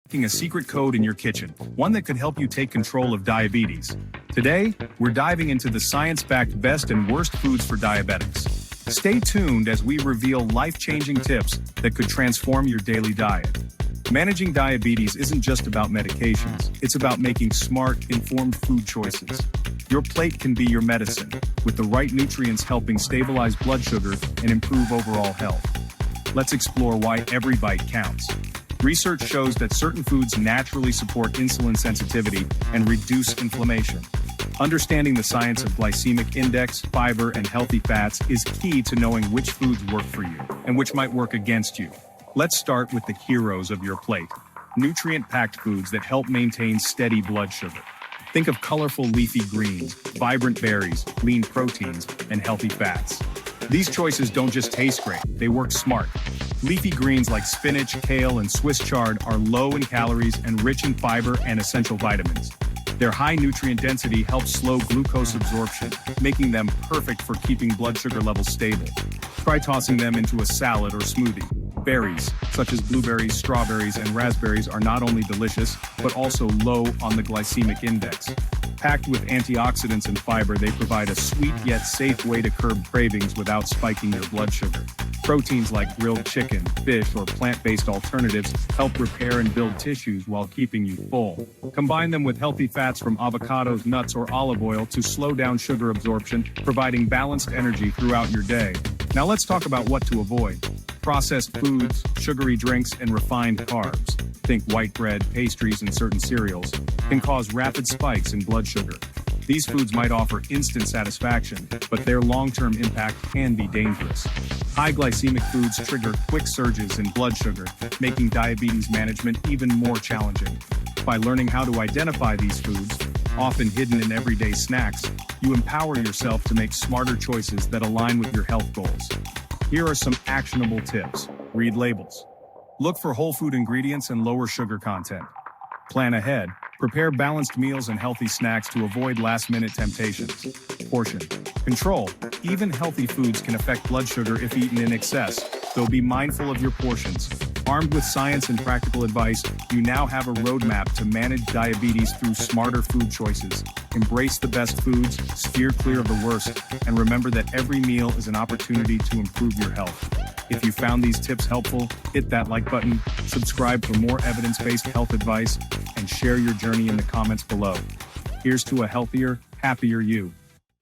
A secret code in your kitchen, one that could help you take control of diabetes. Today, we're diving into the science-backed best and worst foods for diabetics. Stay tuned as we reveal life-changing tips that could transform your daily diet. Managing diabetes isn't just about medications, it's about making smart, informed food choices. Your plate can be your medicine, with the right nutrients helping stabilize blood sugar and improve overall health. Let's explore why every bite counts. Research shows that certain foods naturally support insulin sensitivity and reduce inflammation. Understanding the science of glycemic index, fiber, and healthy fats is key to knowing which foods work for you and which might work against you. Let's start with the heroes of your plate: nutrient-packed foods that help maintain steady blood sugar. Think of colorful leafy greens, vibrant berries, lean proteins, and healthy fats. These choices don't just taste great, they work smart. Leafy greens like spinach, kale, and Swiss chard are low in calories and rich in fiber and essential vitamins. Their high nutrient density helps slow glucose absorption, making them perfect for keeping blood sugar levels stable. Try tossing them into a salad or smoothie. Berries, such as blueberries, strawberries, and raspberries, are not only delicious, but also low on the glycemic index. Packed with antioxidants and fiber, they provide a sweet yet safe way to curb cravings without spiking your blood sugar. Proteins like grilled chicken, fish, or plant-based alternatives help repair and build tissues while keeping you full. Combine them with healthy fats from avocados, nuts, or olive oil to slow down sugar absorption, providing balanced energy throughout your day. Now let's talk about what to avoid. Processed foods, sugary drinks, and refined carbs, think white bread, pastries, and certain cereals, can cause rapid spikes in blood sugar. These foods might offer instant satisfaction, but their long-term impact can be dangerous. High glycemic foods trigger quick surges in blood sugar, making diabetes management even more challenging. By learning how to identify these foods, often hidden in everyday snacks, you empower yourself to make smarter choices that align with your health goals. Here are some actionable tips. Read labels. Look for whole food ingredients and lower sugar content. Plan ahead. Prepare balanced meals and healthy snacks to avoid last-minute temptations. Portion control. Even healthy foods can affect blood sugar if eaten in excess, so be mindful of your portions. Armed with science and practical advice, you now have a roadmap to manage diabetes through smarter food choices. Embrace the best foods, steer clear of the worst, and remember that every meal is an opportunity to improve your health. If you found these tips helpful, hit that like button, subscribe for more evidence-based health advice, and share your journey in the comments below. Here's to a healthier, happier you.